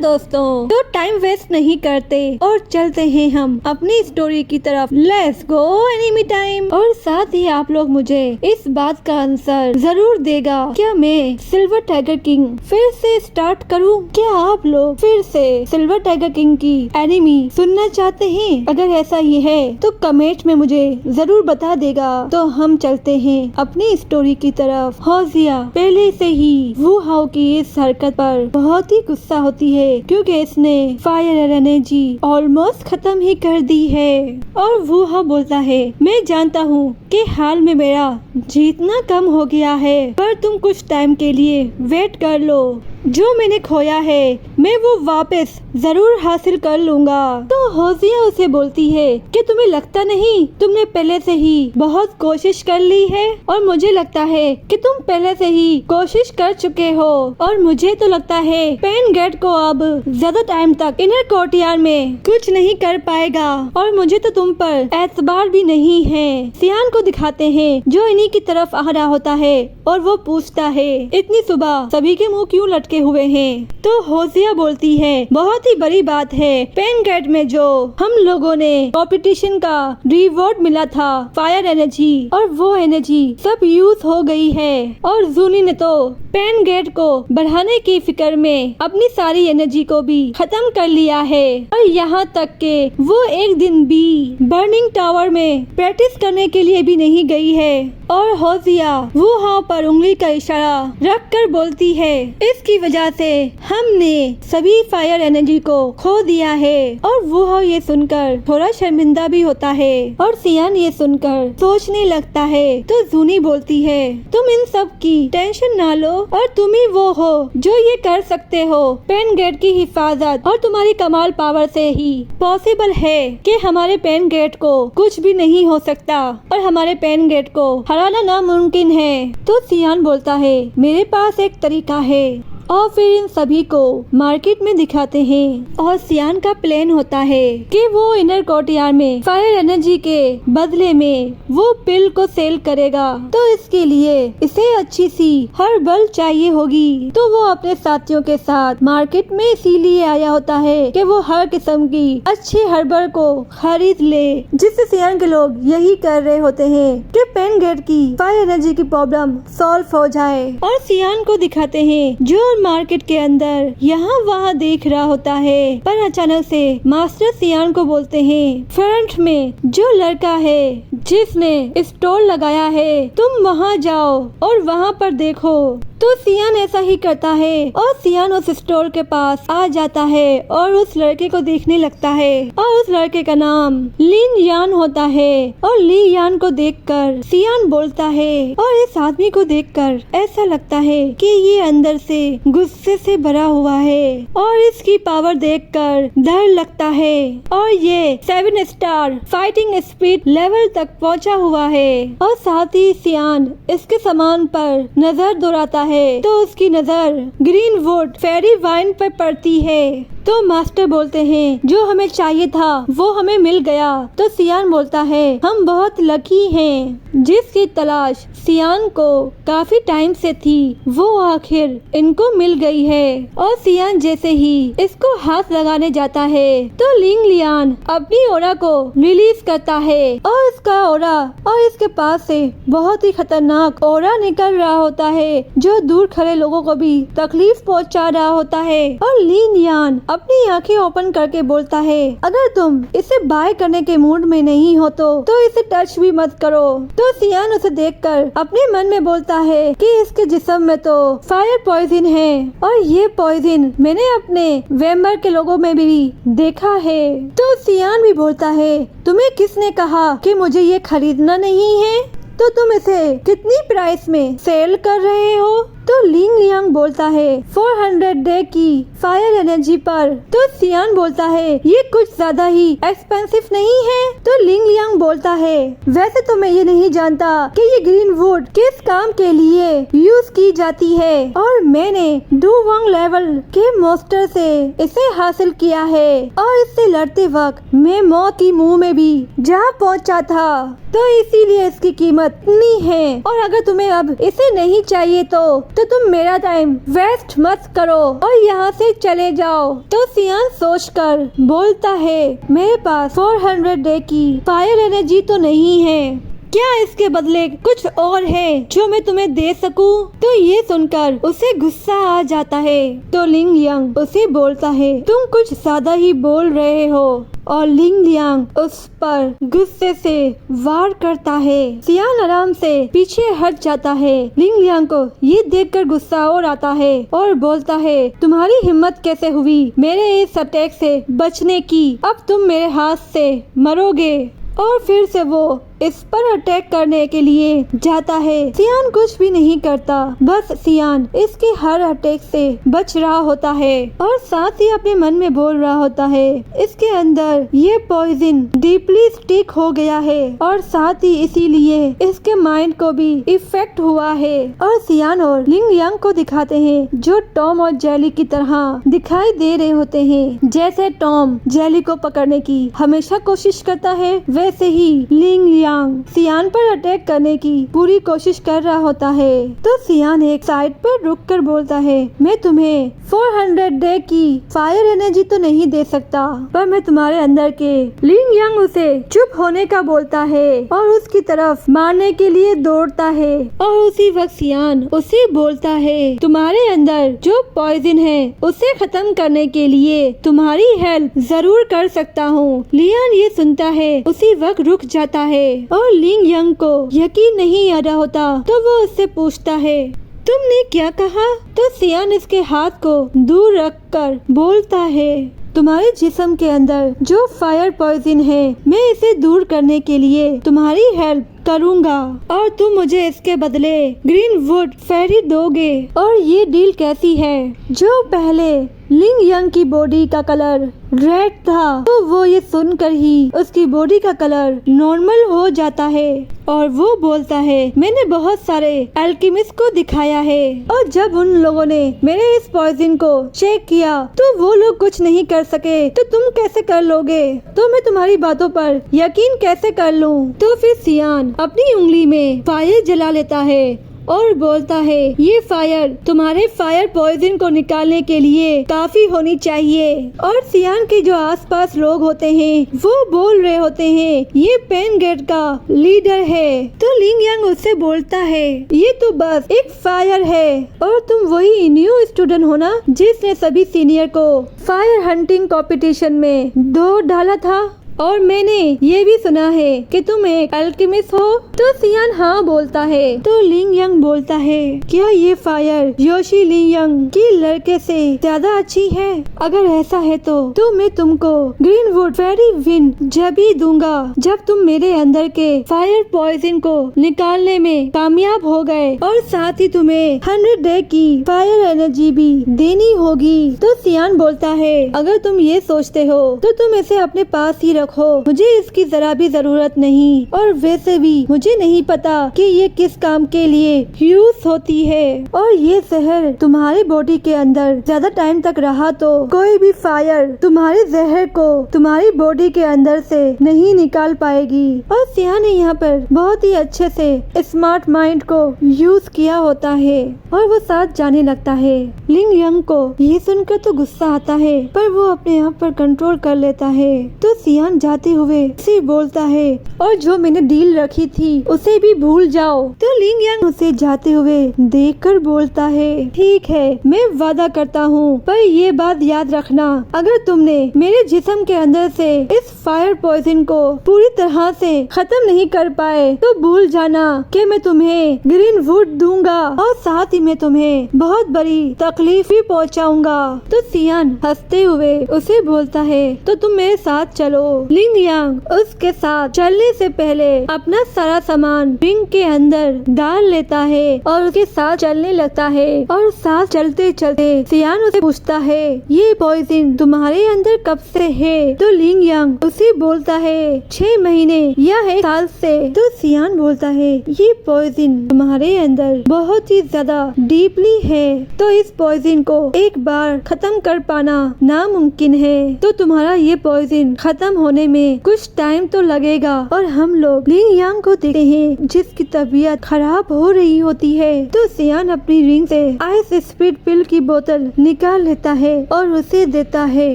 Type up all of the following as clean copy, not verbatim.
दोस्तों, तो time waste नहीं करते और चलते हैं हम अपनी स्टोरी की तरफ। Let's go enemy time. और साथ ही आप लोग मुझे इस बात का आंसर जरूर देगा, क्या मैं सिल्वर टाइगर किंग फिर से स्टार्ट करूं? क्या आप लोग फिर से सिल्वर टाइगर किंग की एनिमी सुनना चाहते हैं? अगर ऐसा ही है तो कमेंट में मुझे जरूर बता देगा। तो हम चलते हैं अपनी स्टोरी की तरफ। होजिया पहले से ही वू हाओ की इस हरकत पर बहुत ही गुस्सा होती है, क्योंकि इसने फायर एनर्जी ऑलमोस्ट खत्म ही कर दी है। और वो बोलता है, मैं जानता हूँ कि हाल में मेरा जीतना कम हो गया है, पर तुम कुछ टाइम के लिए वेट कर लो। जो मैंने खोया है मैं वो वापस जरूर हासिल कर लूंगा। तो होजिया उसे बोलती है कि तुम्हें लगता नहीं तुमने पहले से ही बहुत कोशिश कर ली है, और मुझे लगता है कि तुम पहले से ही कोशिश कर चुके हो, और मुझे तो लगता है पेन गेट को अब ज्यादा टाइम तक इनर कोर्टयार्ड में कुछ नहीं कर पाएगा, और मुझे तो तुम पर एतबार भी नहीं है। सियान को दिखाते हैं जो इन्हीं की तरफ आ रहा होता है, और वो पूछता है, इतनी सुबह सभी के मुंह क्यों लटके हुए हैं? तो होजिया बोलती है, बहुत ही बड़ी बात है, पेन गेट में जो हम लोगों ने कंपटीशन का रिवॉर्ड मिला था फायर एनर्जी, और वो एनर्जी सब यूज हो गई है, और जूनी ने तो पेन गेट को बढ़ाने की फिक्र में अपनी सारी एनर्जी को भी खत्म कर लिया है, और यहाँ तक के वो एक दिन भी बर्निंग टावर में प्रैक्टिस करने के लिए भी नहीं गई है। और होजिया वो हाँ पर उंगली का इशारा रख कर बोलती है, इसकी वजह से हमने सभी फायर एनर्जी को खो दिया है। और वो ये सुनकर थोड़ा शर्मिंदा भी होता है, और सियान ये सुनकर सोचने लगता है। तो जूनी बोलती है, तुम इन सब की टेंशन ना लो, और तुम ही वो हो जो ये कर सकते हो। पेन गेट की हिफाजत और तुम्हारी कमाल पावर से ही पॉसिबल है कि हमारे पेन गेट को कुछ भी नहीं हो सकता, और हमारे पेन गेट को हराना नामुमकिन है। तो सियान बोलता है, मेरे पास एक तरीका है। और फिर इन सभी को मार्केट में दिखाते हैं, और सियान का प्लान होता है कि वो इनर कोर्टयार्ड में फायर एनर्जी के बदले में वो पिल को सेल करेगा। तो इसके लिए इसे अच्छी सी हर्बल चाहिए होगी। तो वो अपने साथियों के साथ मार्केट में इसीलिए आया होता है कि वो हर किस्म की अच्छी हर्बल को खरीद ले, जिससे सियान के लोग यही कर रहे होते हैं कि पेन गेट की फायर एनर्जी की प्रॉब्लम सॉल्व हो जाए। और सियान को दिखाते हैं जो मार्केट के अंदर यहाँ वहाँ देख रहा होता है, पर अचानक से मास्टर सियान को बोलते हैं, फ्रंट में जो लड़का है जिसने स्टॉल लगाया है, तुम वहाँ जाओ और वहाँ पर देखो। तो सियान ऐसा ही करता है, और सियान उस स्टोर के पास आ जाता है और उस लड़के को देखने लगता है, और उस लड़के का नाम लिन यान होता है। और ली यान को देखकर सियान बोलता है, और इस आदमी को देखकर ऐसा लगता है कि ये अंदर से गुस्से से भरा हुआ है, और इसकी पावर देखकर डर लगता है, और ये 7 स्टार फाइटिंग स्पीड लेवल तक पहुंचा हुआ है। और साथ ही सियान इसके सामान पर नजर दौड़ाता है, तो उसकी नजर ग्रीन वुड फेरी वाइन पर पड़ती है। तो मास्टर बोलते हैं, जो हमें चाहिए था वो हमें मिल गया। तो सियान बोलता है, हम बहुत लकी हैं, जिसकी तलाश सियान को काफी टाइम से थी, वो आखिर इनको मिल गई है। और सियान जैसे ही इसको हाथ लगाने जाता है, तो लिंग लियान अपनी ओरा को रिलीज करता है, और इसका ओरा और इसके पास से बहुत ही खतरनाक ओरा निकल रहा होता है, जो दूर खड़े लोगों को भी तकलीफ पहुंचा रहा होता है। और लिंग लियान अपनी आंखें ओपन करके बोलता है, अगर तुम इसे बाय करने के मूड में नहीं हो तो इसे टच भी मत करो। तो सियान उसे देखकर अपने मन में बोलता है कि इसके जिस्म में तो फायर पॉइजन है, और ये पॉइजन मैंने अपने वेम्बर के लोगों में भी देखा है। तो सियान भी बोलता है, तुम्हें किसने कहा कि मुझे ये खरीदना नहीं है? तो तुम इसे कितनी प्राइस में सेल कर रहे हो? तो लिंग लियांग बोलता है 400 डे की फायर एनर्जी पर। तो सियान बोलता है ये कुछ ज्यादा ही एक्सपेंसिव नहीं है। तो लिंग लियांग बोलता है वैसे तो मैं ये नहीं जानता कि ये ग्रीन वुड किस काम के लिए यूज की जाती है, और मैंने डुवांग लेवल के मास्टर से इसे हासिल किया है, और इससे लड़ते वक्त मैं मौत की मुंह में भी जा पहुंचा था, तो इसीलिए इसकी कीमत इतनी है। और अगर तुम्हें अब इसे नहीं चाहिए तो तुम मेरा टाइम वेस्ट मत करो और यहाँ से चले जाओ। तो सियान सोचकर बोलता है मेरे पास 400 डे की फायर एनर्जी तो नहीं है, क्या इसके बदले कुछ और है जो मैं तुम्हें दे सकूं? तो ये सुनकर उसे गुस्सा आ जाता है। तो लिंग लियांग उसे बोलता है तुम कुछ ज्यादा ही बोल रहे हो, और लिंग लियांग उस पर गुस्से से वार करता है। सियान आराम से पीछे हट जाता है। लिंग लियांग को ये देखकर गुस्सा और आता है और बोलता है तुम्हारी हिम्मत कैसे हुई मेरे इस अटैक से बचने की? अब तुम मेरे हाथ से मरोगे। और फिर से वो इस पर अटैक करने के लिए जाता है। सियान कुछ भी नहीं करता, बस सियान इसके हर अटैक से बच रहा होता है और साथ ही अपने मन में बोल रहा होता है इसके अंदर ये पॉइजन डीपली स्टिक हो गया है, और साथ ही इसीलिए इसके माइंड को भी इफेक्ट हुआ है। और सियान और लिंग लियांग को दिखाते हैं जो टॉम और जेली की तरह दिखाई दे रहे होते हैं। जैसे टॉम जेली को पकड़ने की हमेशा कोशिश करता है, वैसे ही लिंग लियांग सियान पर अटैक करने की पूरी कोशिश कर रहा होता है। तो सियान एक साइड पर रुककर बोलता है मैं तुम्हें 400 डे की फायर एनर्जी तो नहीं दे सकता, पर मैं तुम्हारे अंदर के लिंग लियांग उसे चुप होने का बोलता है और उसकी तरफ मारने के लिए दौड़ता है। और उसी वक्त सियान उसे बोलता है तुम्हारे अंदर जो पॉइजन है उसे खत्म करने के लिए तुम्हारी हेल्प जरूर कर सकता हूँ। लियान ये सुनता है उसी वक्त रुक जाता है, और लिंग लियांग को यकीन नहीं आ रहा होता, तो वो उससे पूछता है तुमने क्या कहा? तो सियान इसके हाथ को दूर रखकर बोलता है तुम्हारे जिस्म के अंदर जो फायर पॉइजन है मैं इसे दूर करने के लिए तुम्हारी हेल्प करूंगा, और तुम मुझे इसके बदले ग्रीन वुड फेरी दोगे। और ये डील कैसी है? जो पहले लिंग लियांग की बॉडी का कलर रेड था, तो वो ये सुनकर ही उसकी बॉडी का कलर नॉर्मल हो जाता है, और वो बोलता है मैंने बहुत सारे अल्केमिस्ट को दिखाया है, और जब उन लोगों ने मेरे इस पॉइजन को चेक किया तो वो लोग कुछ नहीं कर सके, तो तुम कैसे कर लोगे? तो मैं तुम्हारी बातों पर यकीन कैसे कर लूं? तो फिर सियान अपनी उंगली में फायर जला लेता है और बोलता है ये फायर तुम्हारे फायर पॉइजन को निकालने के लिए काफी होनी चाहिए। और सियान के जो आसपास लोग होते हैं वो बोल रहे होते हैं ये पेन गेट का लीडर है। तो लिंग लियांग उससे बोलता है ये तो बस एक फायर है, और तुम वही न्यू स्टूडेंट हो ना जिसने सभी सीनियर को फायर हंटिंग कंपटीशन में दौड़ डाला था, और मैंने ये भी सुना है कि तुम एक अल्केमिस्ट हो। तो सियान हाँ बोलता है। तो लिंग लियांग बोलता है क्या ये फायर योशी लियांग की लड़के से ज्यादा अच्छी है? अगर ऐसा है तो मैं तुमको ग्रीन वुड फेरी विन जब ही दूंगा जब तुम मेरे अंदर के फायर पॉइजन को निकालने में कामयाब हो गए, और साथ ही तुम्हें 100 डे की फायर एनर्जी भी देनी होगी। तो सियान बोलता है अगर तुम ये सोचते हो तो तुम इसे अपने पास ही रखो, मुझे इसकी जरा भी जरूरत नहीं, और वैसे भी मुझे नहीं पता कि ये किस काम के लिए यूज होती है, और ये जहर तुम्हारी बॉडी के अंदर ज्यादा टाइम तक रहा तो कोई भी फायर तुम्हारे जहर को तुम्हारी बॉडी के अंदर से नहीं निकाल पाएगी। और सियान ने यहाँ पर बहुत ही अच्छे से स्मार्ट माइंड को यूज किया होता है, और वो साथ जाने लगता है। लिंग लियांग को ये सुनकर तो गुस्सा आता है, पर वो अपने आप पर कंट्रोल कर लेता है। तो सियान जाते हुए उसे बोलता है और जो मैंने डील रखी थी उसे भी भूल जाओ। तो लिंग लियांग उसे जाते हुए देखकर बोलता है ठीक है मैं वादा करता हूँ, पर ये बात याद रखना अगर तुमने मेरे जिस्म के अंदर से इस फायर पॉइजन को पूरी तरह से खत्म नहीं कर पाए तो भूल जाना कि मैं तुम्हें ग्रीन वुड दूंगा, और साथ ही मैं तुम्हें बहुत बड़ी तकलीफ भी पहुँचाऊंगा। तो सियान हंसते हुए उसे बोलता है तो तुम मेरे साथ चलो। लिंग यांग उसके साथ चलने से पहले अपना सारा सामान रिंग के अंदर डाल लेता है और उसके साथ चलने लगता है। और साथ चलते चलते सियान उसे पूछता है, ये पॉइजन तुम्हारे अंदर कब से है? तो लिंग यांग उसे बोलता है 6 महीने या 1 साल से। तो सियान बोलता है, ये पॉइजन तुम्हारे अंदर बहुत ही ज्यादा डीपली है, तो इस पॉइजन को एक बार खत्म कर पाना नामुमकिन है। तो तुम्हारा ये पॉइजन खत्म होने में कुछ टाइम तो लगेगा। और हम लोग लिंग यांग को देखते हैं जिसकी तबीयत खराब हो रही होती है। तो सियान अपनी रिंग से आइस स्पीड पिल की बोतल निकाल लेता है और उसे देता है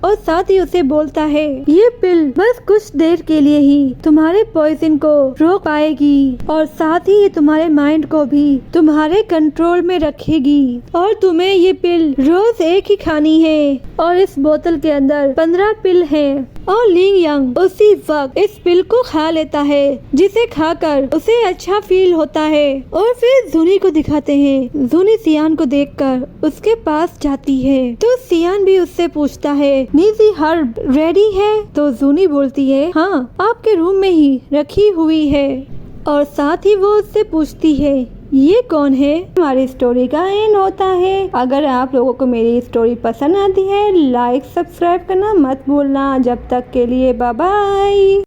और साथ ही उसे बोलता है, ये पिल बस कुछ देर के लिए ही तुम्हारे पॉइजन को रोक पाएगी और साथ ही ये तुम्हारे माइंड को भी तुम्हारे कंट्रोल में रखेगी। और तुम्हें ये पिल रोज एक ही खानी है और इस बोतल के अंदर 15 पिल हैं। और लिंग यांग उसी वक्त इस पिल को खा लेता है, जिसे खाकर उसे अच्छा फील होता है। और फिर जूनी को दिखाते हैं। जूनी सियान को देखकर उसके पास जाती है। तो सियान भी उससे पूछता है, नीजी हर्ब रेडी है? तो जूनी बोलती है, हाँ, आपके रूम में ही रखी हुई है। और साथ ही वो उससे पूछती है, ये कौन है? हमारी स्टोरी का एंड होता है। अगर आप लोगों को मेरी स्टोरी पसंद आती है, लाइक सब्सक्राइब करना मत भूलना। जब तक के लिए बाय बाय।